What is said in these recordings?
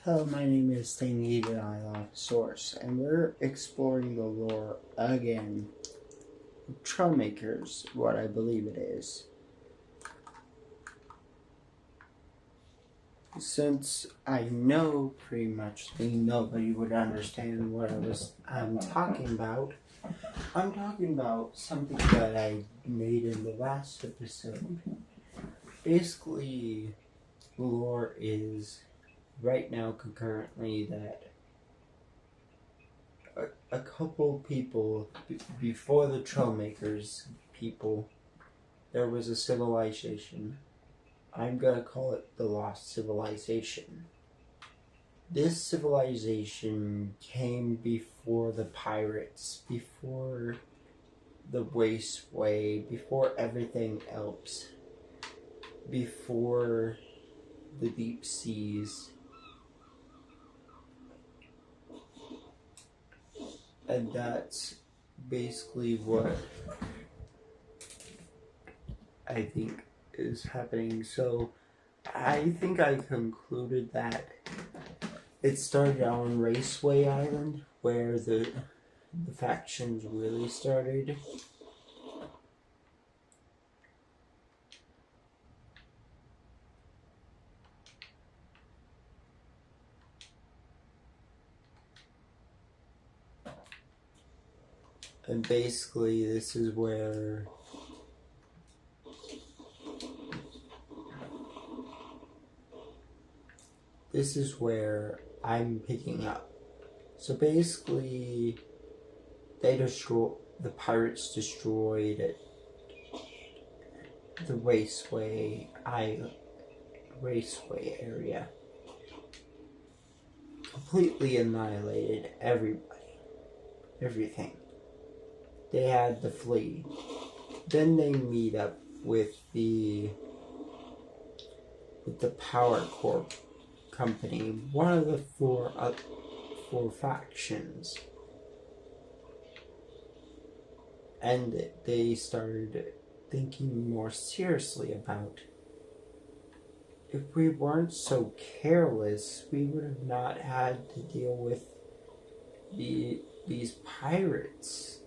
Hello, my name is thangiethon Source, and we're exploring the lore again. Trailmakers, what I believe it is. Since I know pretty much nobody would understand what I'm talking about, I'm talking about something that I made in the last episode. Basically, lore is right now concurrently that a couple people before the trailmakers people, there was a civilization. I'm gonna call it the Lost Civilization. This civilization came before the pirates, before the Wasteway, before everything else, before the deep seas. And that's basically what I think is happening. So I think I concluded that it started on Raceway Island, where the factions really started. And basically this is where I'm picking up. So basically the pirates destroyed the Raceway area. Completely annihilated everything. They had to flee. Then they meet up with the Power Corp company, one of the four factions, and they started thinking more seriously about, if we weren't so careless, we would have not had to deal with these pirates.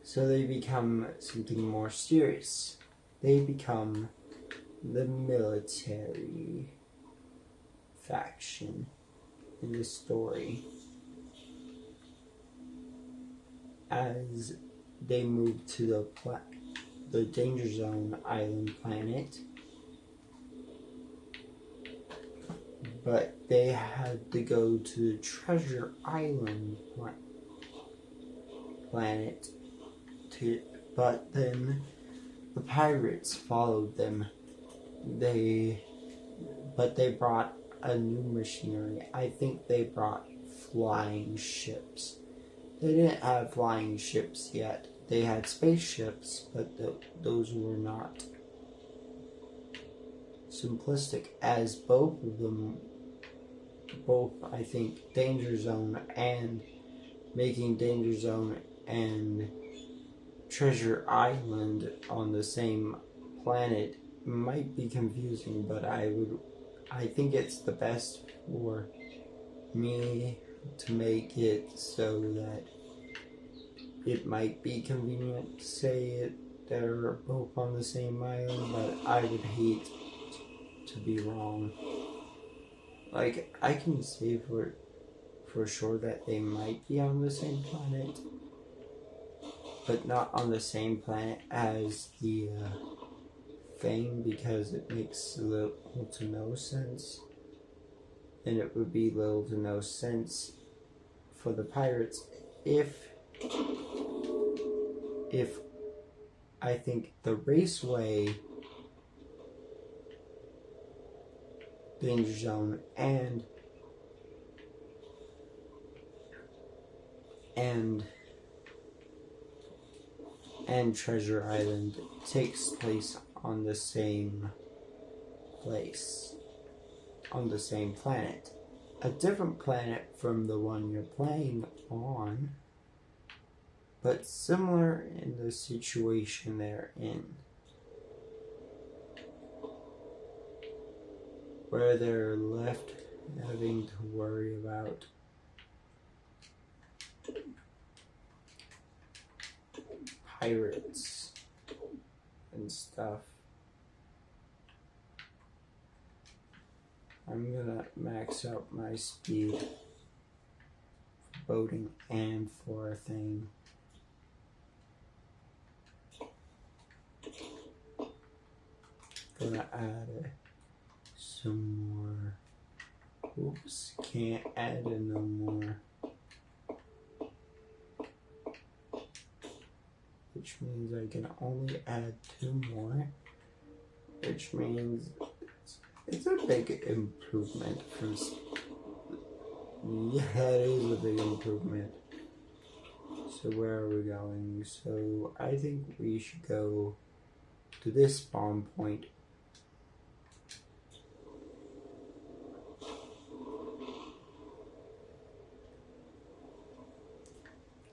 So they become something more serious. They become the military faction in the story. As they move to the Danger Zone island planet, but they had to go to the Treasure Island planet. But then the pirates followed them. But they brought a new machinery. I think they brought flying ships. They didn't have flying ships yet. They had spaceships, but those were not simplistic, as both I think Danger Zone and making Danger Zone and Treasure Island on the same planet might be confusing, but I think it's the best for me to make it so that it might be convenient to say they're both on the same island, but I would hate to be wrong. Like, I can say for sure that they might be on the same planet, but not on the same planet as the thing, because it makes little to no sense, and it would be little to no sense for the pirates if I think the Raceway, Danger Zone, and Treasure Island takes place on the same place, on the same planet. A different planet from the one you're playing on, but similar in the situation they're in, where they're left having to worry about pirates and stuff. I'm gonna max out my speed for boating and for a thing. Gonna add some more. Oops, can't add it no more. Which means I can only add 2 more. Which means it's a big improvement from. Yeah, it is a big improvement. So where are we going? So I think we should go to this spawn point.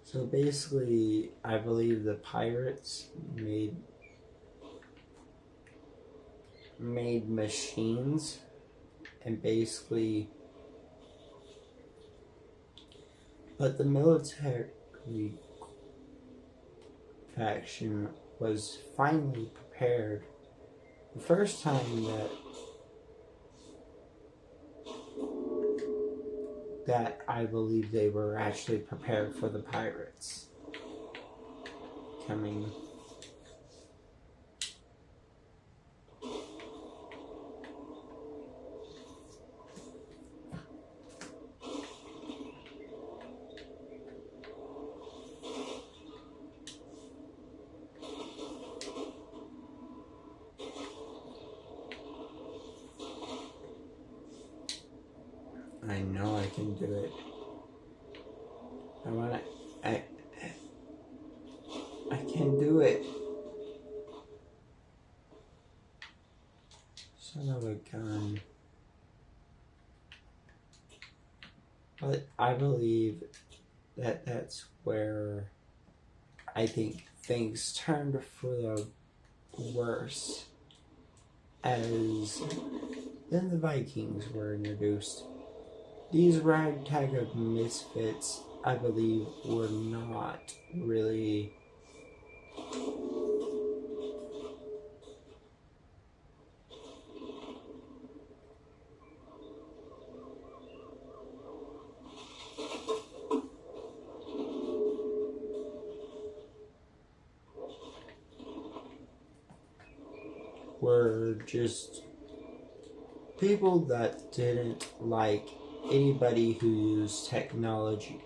So basically, I believe the pirates made machines, and basically, but the military faction was finally prepared. The first time that I believe they were actually prepared for the pirates coming. I know I can do it. I can do it. Son of a gun. But I believe that that's where I think things turned for the worse as then the Vikings were introduced. These ragtag of misfits, I believe, were not really were just people that didn't like anybody who used technology,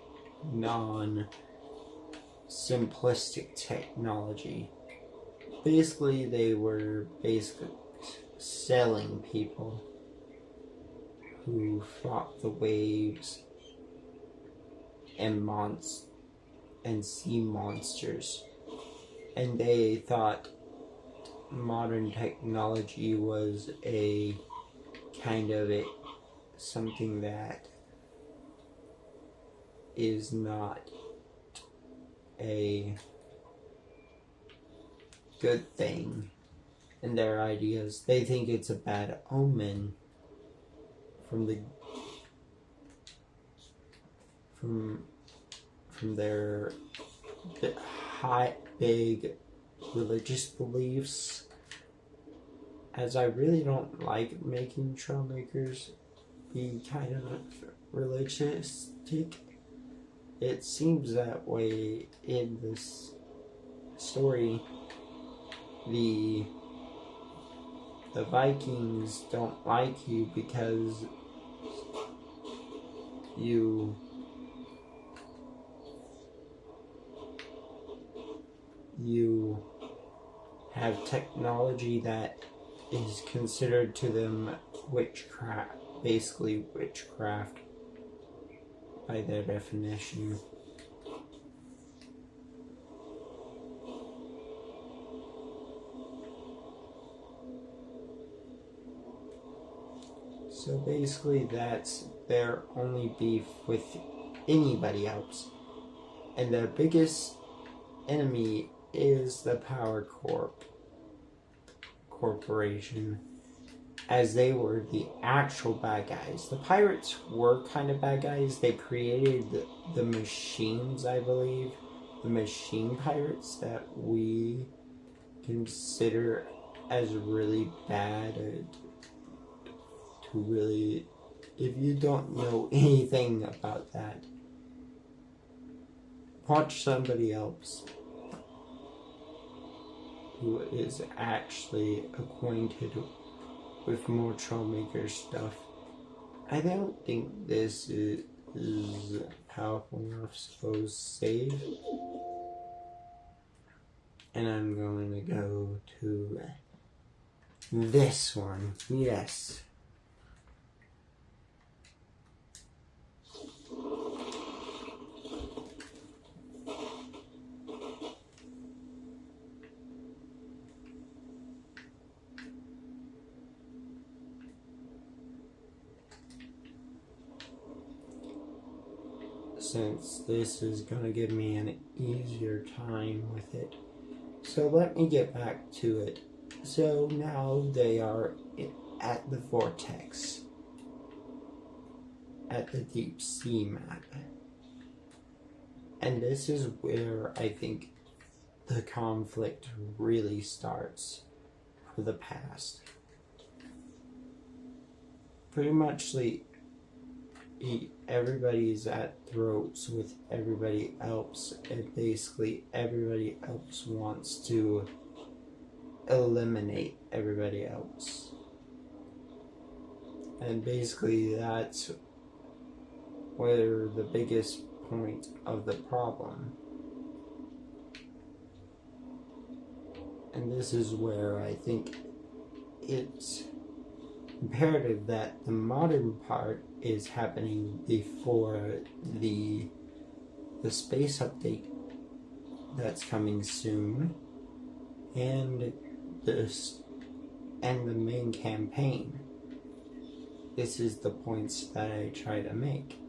non-simplistic technology. Basically, they were selling people who fought the waves and sea monsters, and they thought modern technology was a kind of something that is not a good thing in their ideas. They think it's a bad omen from their big religious beliefs. As I really don't like making trailmakers be kind of religioustic. It seems that way in this story. The Vikings don't like you because you have technology that is considered to them witchcraft, basically witchcraft by their definition. So basically that's their only beef with anybody else. And their biggest enemy is the Power Corporation. as they were the actual bad guys. The pirates were kind of bad guys. They created the machines, I believe, the machine pirates that we consider as really bad. To really, if you don't know anything about that, watch somebody else who is actually acquainted with more trailmaker stuff. I don't think this is powerful enough, suppose save. And I'm going to go to this one. Yes. Since this is going to give me an easier time with it. So let me get back to it. So now they are at the vortex, at the deep sea map. And this is where I think the conflict really starts for the past. Pretty much everybody's at throats with everybody else, and basically everybody else wants to eliminate everybody else. And basically that's where the biggest point of the problem. And this is where I think it's imperative that the modern part is happening before the space update that's coming soon, and the main campaign. This is the points that I try to make.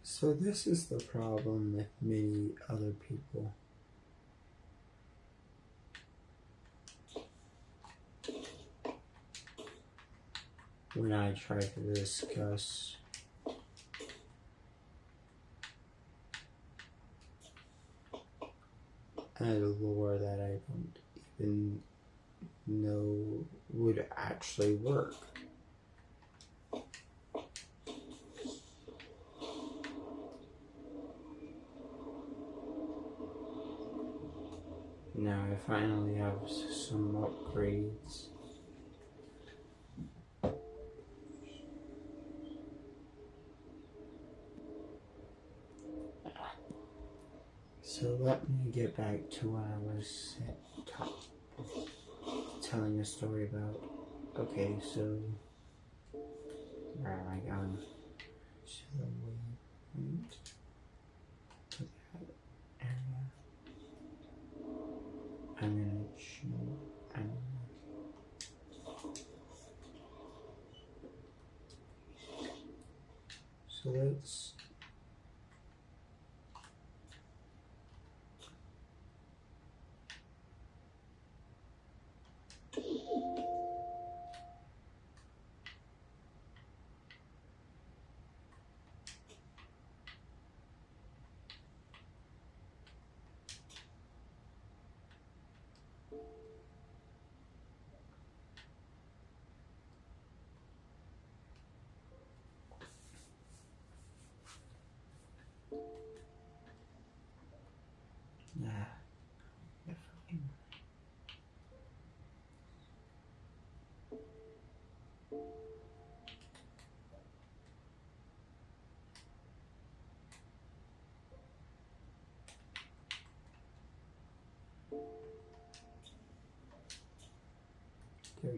So this is the problem with many other people. When I try to discuss a lore that I don't even know would actually work. Now I finally have some upgrades. So let me get back to what I was telling a story about. Okay, so where am I going? To the waypoint. To that area. I'm gonna choose. So let's.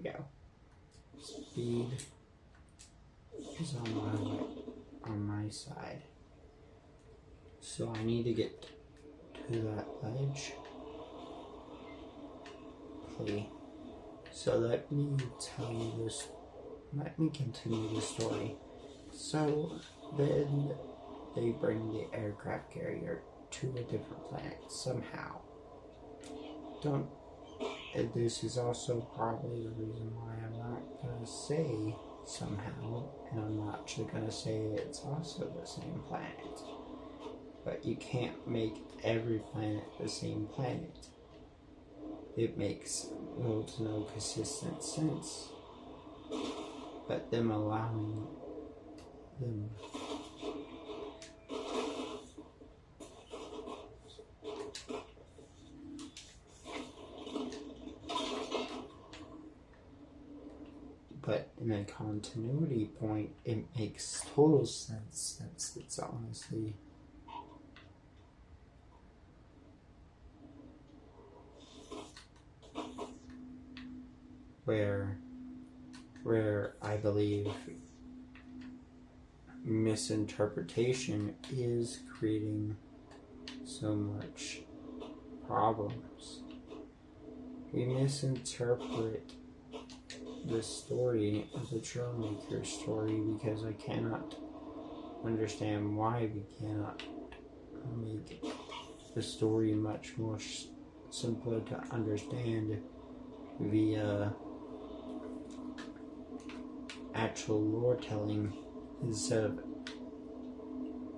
we go. Speed is on my side. So I need to get to that ledge. Okay. So let me tell you this. Let me continue the story. So then they bring the aircraft carrier to a different planet somehow. And this is also probably the reason why I'm not gonna say somehow, and I'm not actually gonna say it's also the same planet. But you can't make every planet the same planet. It makes little to no consistent sense. But them allowing them but in a continuity point, it makes total sense since it's honestly where I believe misinterpretation is creating so much problems. We misinterpret the story of the trailmaker story because I cannot understand why we cannot make the story much more simpler to understand via actual lore telling instead of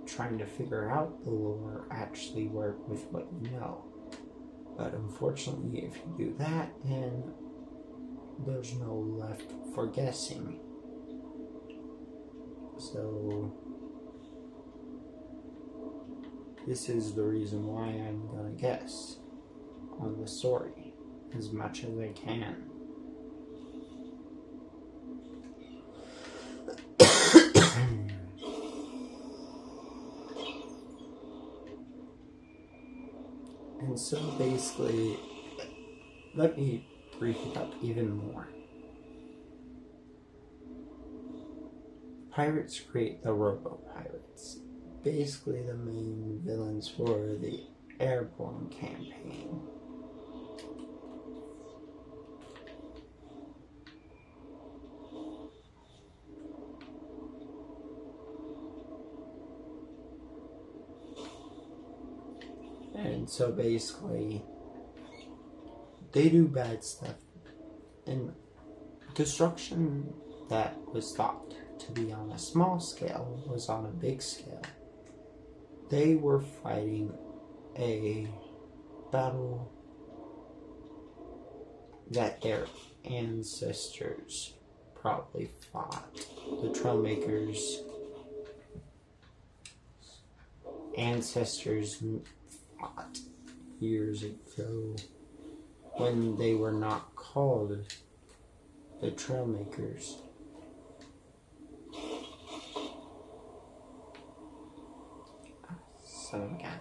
trying to figure out the lore. Actually work with what you know. But unfortunately, if you do that, then there's no left for guessing. So this is the reason why I'm gonna guess on the story as much as I can. And so basically, let me brief it up even more. Pirates create the robo-pirates, basically the main villains for the Airborne campaign. And so basically, they do bad stuff. And destruction that was thought to be on a small scale was on a big scale. They were fighting a battle that their ancestors probably fought. The trailmakers' ancestors fought years ago when they were not called the trailmakers. So again,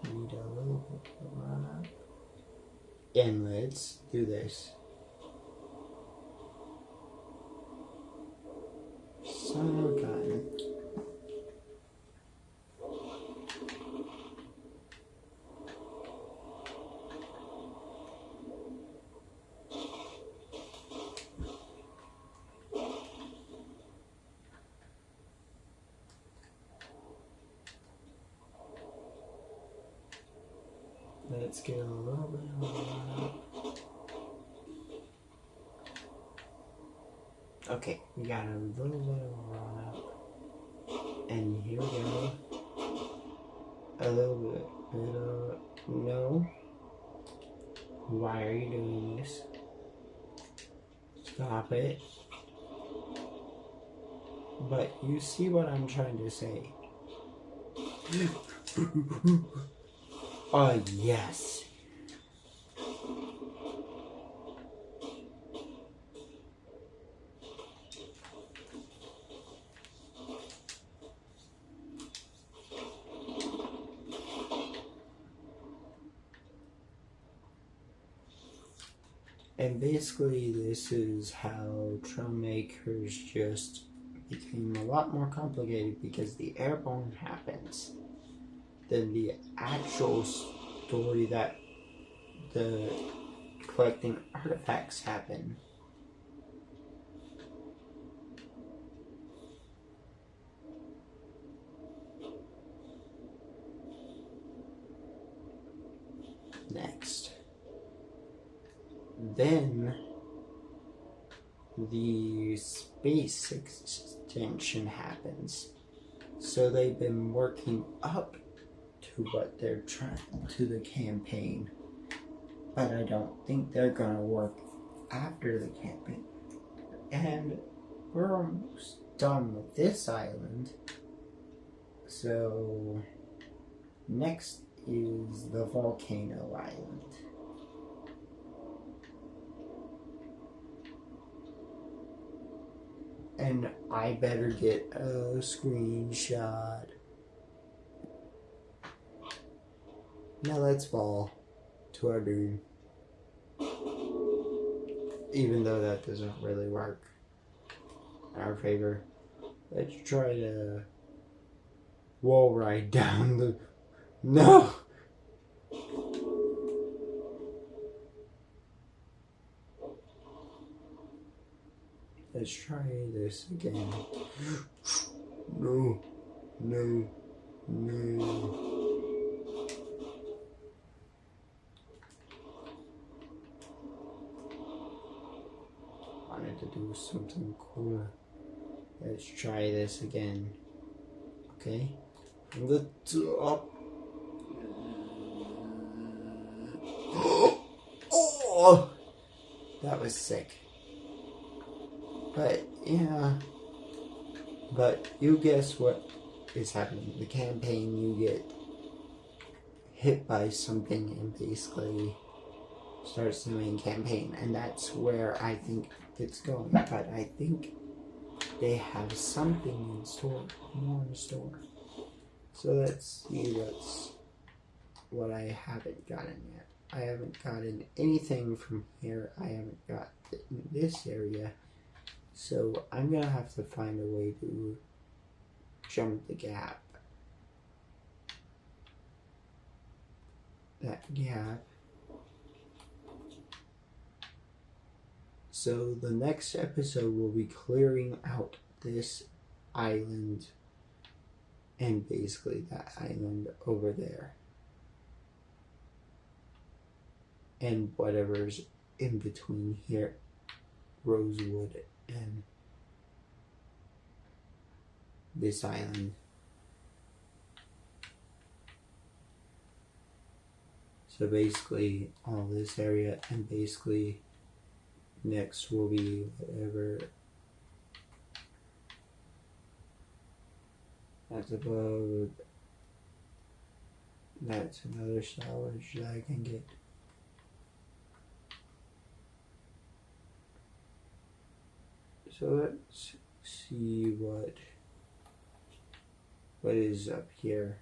need a little bit of run up. And let's do this. So again. Let's get a little bit of a run up. Okay, we got a little bit of a run up. And here we go. A little bit of... No. Why are you doing this? Stop it. But you see what I'm trying to say. Oh, yes. And basically this is how trailmakers just became a lot more complicated because the airborne happens. Then the actual story that the collecting artifacts happen. Next. Then the space extension happens. So they've been working up to what they're trying to the campaign. But I don't think they're gonna work after the campaign. And we're almost done with this island. So next is the volcano island. And I better get a screenshot. Now let's fall to our doom. Even though that doesn't really work in our favor. Let's try to wall ride down the... No! Let's try this again. No, no, no. Wanted to do something cool. Let's try this again. Okay? From the top. Oh! That was sick. But, yeah. But you guess what is happening. The campaign, you get hit by something and basically starts the main campaign. And that's where I think it's going. But I think they have something in store, more in store. So let's see what I haven't gotten yet. I haven't gotten anything from here. I haven't got in this area. So I'm gonna have to find a way to jump the gap. That gap. So the next episode will be clearing out this island and basically that island over there. And whatever's in between here, Rosewood and this island. So basically all this area, and basically next will be whatever that's above. That's another salvage that I can get. So let's see what is up here.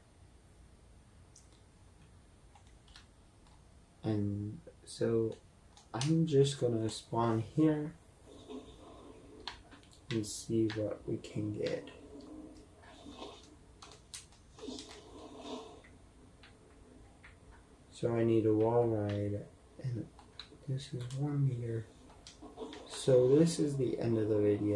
And so I'm just gonna spawn here and see what we can get. So I need a wall ride, and this is 1 meter. So this is the end of the video.